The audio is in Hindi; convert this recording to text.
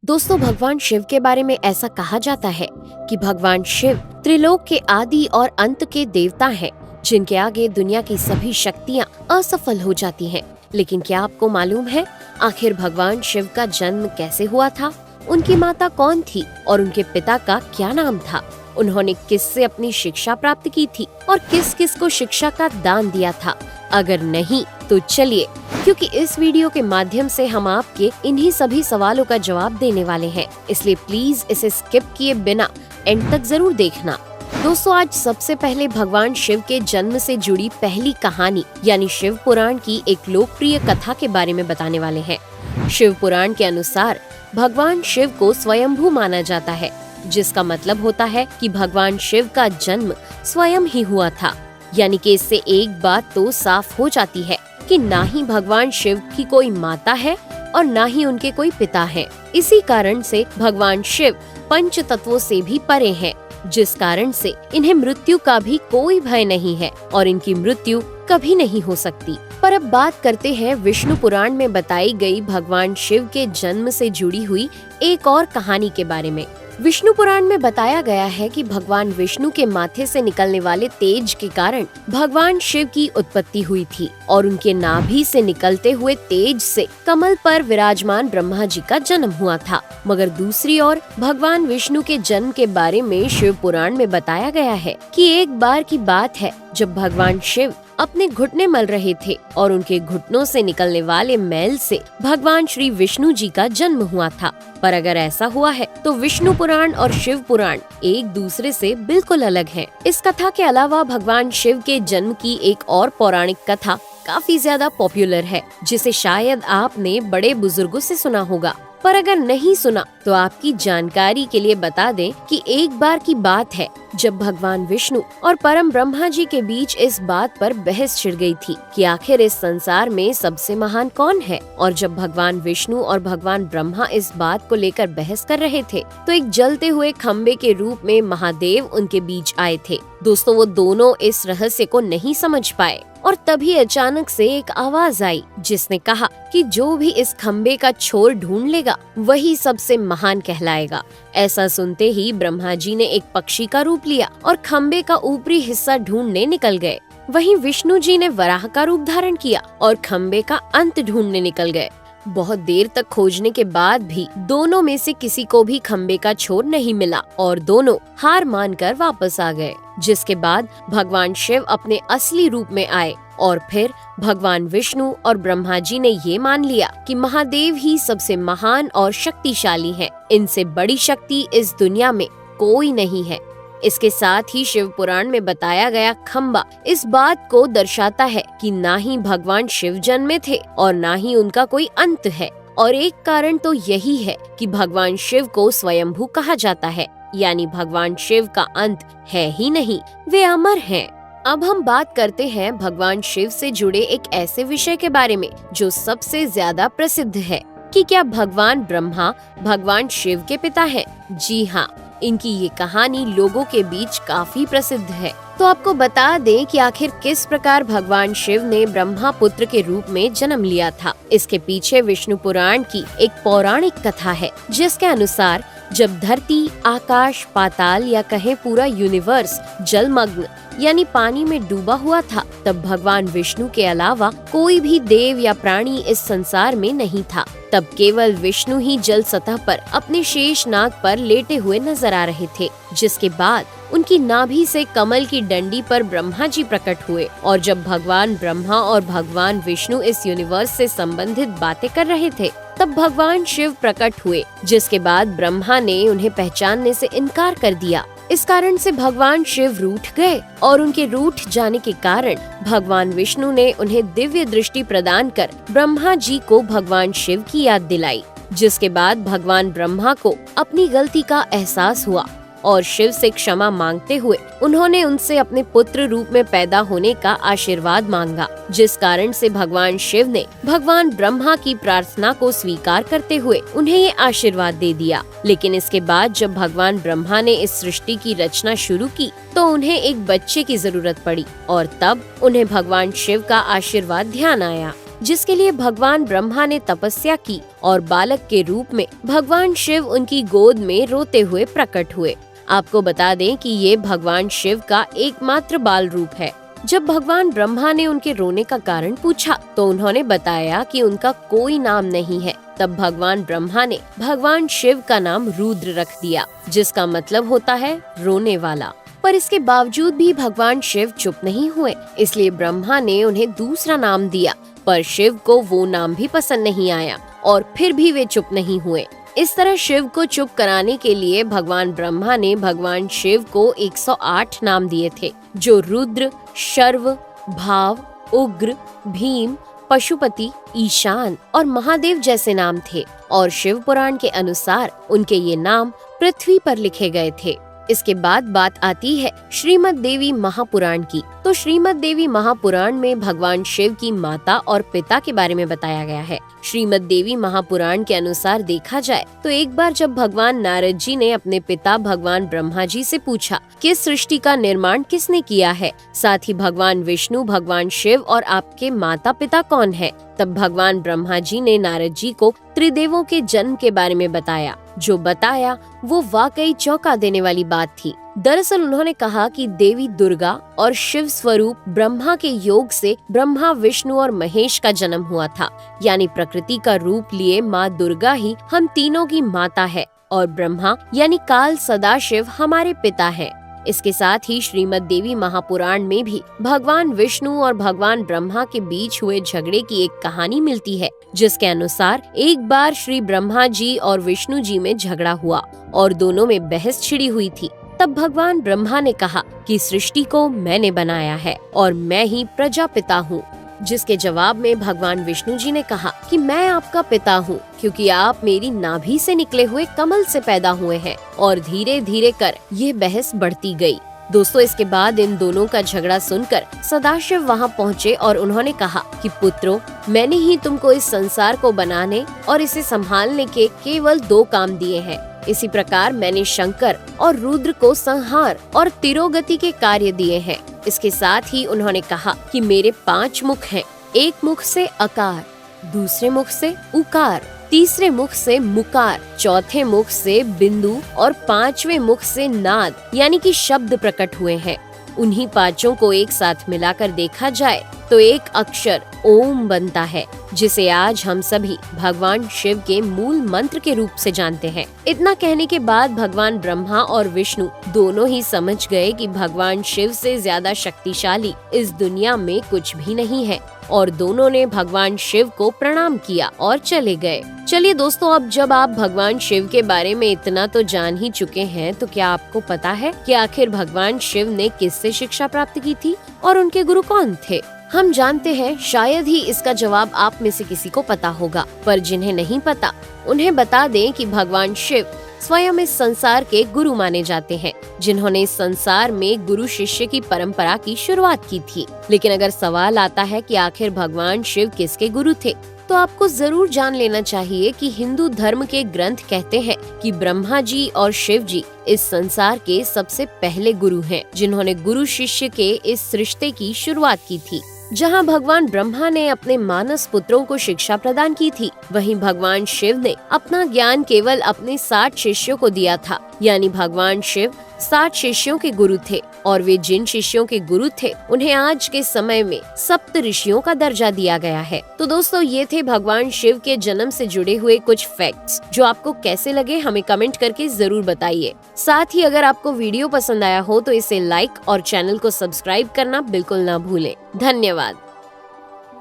दोस्तों, भगवान शिव के बारे में ऐसा कहा जाता है कि भगवान शिव त्रिलोक के आदि और अंत के देवता हैं, जिनके आगे दुनिया की सभी शक्तियाँ असफल हो जाती हैं। लेकिन क्या आपको मालूम है आखिर भगवान शिव का जन्म कैसे हुआ था? उनकी माता कौन थी और उनके पिता का क्या नाम था? उन्होंने किससे अपनी शिक्षा प्राप्त की थी और किस किस को शिक्षा का दान दिया था? अगर नहीं तो चलिए, क्योंकि इस वीडियो के माध्यम से हम आपके इन्हीं सभी सवालों का जवाब देने वाले हैं, इसलिए प्लीज इसे स्किप किए बिना एंड तक जरूर देखना। दोस्तों, आज सबसे पहले भगवान शिव के जन्म से जुड़ी पहली कहानी यानी शिव पुराण की एक लोकप्रिय कथा के बारे में बताने वाले हैं। शिव पुराण के अनुसार भगवान शिव को स्वयंभू माना जाता है, जिसका मतलब होता है कि भगवान शिव का जन्म स्वयं ही हुआ था। यानी कि इससे एक बात तो साफ हो जाती है कि ना ही भगवान शिव की कोई माता है और ना ही उनके कोई पिता हैं। इसी कारण से भगवान शिव पंच तत्वों से भी परे हैं, जिस कारण से इन्हें मृत्यु का भी कोई भय नहीं है और इनकी मृत्यु कभी नहीं हो सकती। पर अब बात करते हैं विष्णु पुराण में बताई गई भगवान शिव के जन्म से जुड़ी हुई एक और कहानी के बारे में। विष्णु पुराण में बताया गया है कि भगवान विष्णु के माथे से निकलने वाले तेज के कारण भगवान शिव की उत्पत्ति हुई थी और उनके नाभि से निकलते हुए तेज से कमल पर विराजमान ब्रह्मा जी का जन्म हुआ था। मगर दूसरी ओर भगवान विष्णु के जन्म के बारे में शिव पुराण में बताया गया है कि एक बार की बात है जब भगवान शिव अपने घुटने मल रहे थे और उनके घुटनों से निकलने वाले मैल से भगवान श्री विष्णु जी का जन्म हुआ था। पर अगर ऐसा हुआ है तो विष्णु पुराण और शिव पुराण एक दूसरे से बिल्कुल अलग हैं। इस कथा के अलावा भगवान शिव के जन्म की एक और पौराणिक कथा काफी ज्यादा पॉपुलर है, जिसे शायद आपने बड़े बुजुर्गों से सुना होगा। पर अगर नहीं सुना तो आपकी जानकारी के लिए बता दें कि एक बार की बात है जब भगवान विष्णु और परम ब्रह्मा जी के बीच इस बात पर बहस छिड़ गई थी कि आखिर इस संसार में सबसे महान कौन है। और जब भगवान विष्णु और भगवान ब्रह्मा इस बात को लेकर बहस कर रहे थे तो एक जलते हुए खम्बे के रूप में महादेव उनके बीच आए थे। दोस्तों, वो दोनों इस रहस्य को नहीं समझ पाए और तभी अचानक से एक आवाज आई जिसने कहा कि जो भी इस खम्बे का छोर ढूंढ लेगा वही सबसे महान कहलाएगा। ऐसा सुनते ही ब्रह्मा जी ने एक पक्षी का रूप लिया और खम्बे का ऊपरी हिस्सा ढूंढने निकल गए। वहीं विष्णु जी ने वराह का रूप धारण किया और खम्बे का अंत ढूंढने निकल गए। बहुत देर तक खोजने के बाद भी दोनों में से किसी को भी खम्बे का छोर नहीं मिला और दोनों हार मानकर वापस आ गए। जिसके बाद भगवान शिव अपने असली रूप में आए और फिर भगवान विष्णु और ब्रह्मा जी ने ये मान लिया कि महादेव ही सबसे महान और शक्तिशाली हैं। इनसे बड़ी शक्ति इस दुनिया में कोई नहीं है। इसके साथ ही शिव पुराण में बताया गया खम्बा इस बात को दर्शाता है कि ना ही भगवान शिव जन्मे थे और ना ही उनका कोई अंत है। और एक कारण तो यही है कि भगवान शिव को स्वयंभू कहा जाता है, यानी भगवान शिव का अंत है ही नहीं, वे अमर हैं। अब हम बात करते हैं भगवान शिव से जुड़े एक ऐसे विषय के बारे में जो सबसे ज्यादा प्रसिद्ध है कि क्या भगवान ब्रह्मा भगवान शिव के पिता हैं? जी हाँ, इनकी ये कहानी लोगों के बीच काफी प्रसिद्ध है। तो आपको बता दें कि आखिर किस प्रकार भगवान शिव ने ब्रह्मा पुत्र के रूप में जन्म लिया था। इसके पीछे विष्णु पुराण की एक पौराणिक कथा है, जिसके अनुसार जब धरती, आकाश, पाताल या कहें पूरा यूनिवर्स जलमग्न यानी पानी में डूबा हुआ था, तब भगवान विष्णु के अलावा कोई भी देव या प्राणी इस संसार में नहीं था। तब केवल विष्णु ही जल सतह पर अपने शेष नाग पर लेटे हुए नजर आ रहे थे। जिसके बाद उनकी नाभि से कमल की डंडी पर ब्रह्मा जी प्रकट हुए और जब भगवान ब्रह्मा और भगवान विष्णु इस यूनिवर्स से संबंधित बातें कर रहे थे तब भगवान शिव प्रकट हुए, जिसके बाद ब्रह्मा ने उन्हें पहचानने से इनकार कर दिया। इस कारण से भगवान शिव रूठ गए और उनके रूठ जाने के कारण भगवान विष्णु ने उन्हें दिव्य दृष्टि प्रदान कर ब्रह्मा जी को भगवान शिव की याद दिलाई। जिसके बाद भगवान ब्रह्मा को अपनी गलती का एहसास हुआ और शिव से क्षमा मांगते हुए उन्होंने उनसे अपने पुत्र रूप में पैदा होने का आशीर्वाद मांगा। जिस कारण से भगवान शिव ने भगवान ब्रह्मा की प्रार्थना को स्वीकार करते हुए उन्हें ये आशीर्वाद दे दिया। लेकिन इसके बाद जब भगवान ब्रह्मा ने इस सृष्टि की रचना शुरू की तो उन्हें एक बच्चे की जरूरत पड़ी और तब उन्हें भगवान शिव का आशीर्वाद ध्यान आया। जिसके लिए भगवान ब्रह्मा ने तपस्या की और बालक के रूप में भगवान शिव उनकी गोद में रोते हुए प्रकट हुए। आपको बता दें कि ये भगवान शिव का एकमात्र बाल रूप है। जब भगवान ब्रह्मा ने उनके रोने का कारण पूछा तो उन्होंने बताया कि उनका कोई नाम नहीं है। तब भगवान ब्रह्मा ने भगवान शिव का नाम रुद्र रख दिया, जिसका मतलब होता है रोने वाला। पर इसके बावजूद भी भगवान शिव चुप नहीं हुए, इसलिए ब्रह्मा ने उन्हें दूसरा नाम दिया। पर शिव को वो नाम भी पसंद नहीं आया और फिर भी वे चुप नहीं हुए। इस तरह शिव को चुप कराने के लिए भगवान ब्रह्मा ने भगवान शिव को 108 नाम दिए थे, जो रुद्र, शर्व, भाव, उग्र, भीम, पशुपति, ईशान और महादेव जैसे नाम थे। और शिव पुराण के अनुसार उनके ये नाम पृथ्वी पर लिखे गए थे। इसके बाद बात आती है श्रीमद् देवी महापुराण की। तो श्रीमद् देवी महापुराण में भगवान शिव की माता और पिता के बारे में बताया गया है। श्रीमद् देवी महापुराण के अनुसार देखा जाए तो एक बार जब भगवान नारद जी ने अपने पिता भगवान ब्रह्मा जी से पूछा कि इस सृष्टि का निर्माण किसने किया है, साथ ही भगवान विष्णु, भगवान शिव और आपके माता पिता कौन है, तब भगवान ब्रह्मा जी ने नारद जी को त्रिदेवों के जन्म के बारे में बताया। जो बताया वो वाकई चौंका देने वाली बात थी। दरअसल उन्होंने कहा कि देवी दुर्गा और शिव स्वरूप ब्रह्मा के योग से ब्रह्मा, विष्णु और महेश का जन्म हुआ था। यानी प्रकृति का रूप लिए माँ दुर्गा ही हम तीनों की माता है और ब्रह्मा यानी काल सदाशिव हमारे पिता है। इसके साथ ही श्रीमद् देवी महापुराण में भी भगवान विष्णु और भगवान ब्रह्मा के बीच हुए झगड़े की एक कहानी मिलती है, जिसके अनुसार एक बार श्री ब्रह्मा जी और विष्णु जी में झगड़ा हुआ और दोनों में बहस छिड़ी हुई थी। तब भगवान ब्रह्मा ने कहा कि सृष्टि को मैंने बनाया है और मैं ही प्रजापिता हूँ, जिसके जवाब में भगवान विष्णु जी ने कहा कि मैं आपका पिता हूँ, क्योंकि आप मेरी नाभि से निकले हुए कमल से पैदा हुए हैं। और धीरे धीरे कर ये बहस बढ़ती गई। दोस्तों, इसके बाद इन दोनों का झगड़ा सुनकर सदाशिव वहाँ पहुँचे और उन्होंने कहा कि पुत्रों, मैंने ही तुमको इस संसार को बनाने और इसे संभालने के केवल 2 काम दिए हैं। इसी प्रकार मैंने शंकर और रुद्र को संहार और तिरोगति के कार्य दिए हैं। इसके साथ ही उन्होंने कहा कि मेरे 5 मुख हैं। एक मुख से अकार, दूसरे मुख से उकार, तीसरे मुख से मुकार, चौथे मुख से बिंदु और 5वें मुख से नाद यानी कि शब्द प्रकट हुए हैं। उन्हीं 5 को एक साथ मिलाकर देखा जाए तो एक अक्षर ओम बनता है, जिसे आज हम सभी भगवान शिव के मूल मंत्र के रूप से जानते हैं। इतना कहने के बाद भगवान ब्रह्मा और विष्णु दोनों ही समझ गए कि भगवान शिव से ज्यादा शक्तिशाली इस दुनिया में कुछ भी नहीं है और दोनों ने भगवान शिव को प्रणाम किया और चले गए। चलिए दोस्तों, अब जब आप भगवान शिव के बारे में इतना तो जान ही चुके हैं, तो क्या आपको पता है कि आखिर भगवान शिव ने किससे शिक्षा प्राप्त की थी और उनके गुरु कौन थे? हम जानते हैं शायद ही इसका जवाब आप में से किसी को पता होगा, पर जिन्हें नहीं पता उन्हें बता दें कि भगवान शिव स्वयं इस संसार के गुरु माने जाते हैं, जिन्होंने इस संसार में गुरु शिष्य की परंपरा की शुरुआत की थी। लेकिन अगर सवाल आता है कि आखिर भगवान शिव किसके गुरु थे, तो आपको जरूर जान लेना चाहिए कि हिंदू धर्म के ग्रंथ कहते हैं कि ब्रह्मा जी और शिव जी इस संसार के सबसे पहले गुरु हैं, जिन्होंने गुरु शिष्य के इस रिश्ते की शुरुआत की थी। जहां भगवान ब्रह्मा ने अपने मानस पुत्रों को शिक्षा प्रदान की थी, वहीं भगवान शिव ने अपना ज्ञान केवल अपने 60 शिष्यों को दिया था। यानी भगवान शिव 60 शिष्यों के गुरु थे और वे जिन शिष्यों के गुरु थे उन्हें आज के समय में सप्त ऋषियों का दर्जा दिया गया है। तो दोस्तों, ये थे भगवान शिव के जन्म से जुड़े हुए कुछ फैक्ट्स, जो आपको कैसे लगे हमें कमेंट करके जरूर बताइए। साथ ही अगर आपको वीडियो पसंद आया हो तो इसे लाइक और चैनल को सब्सक्राइब करना बिल्कुल ना भूलें। धन्यवाद।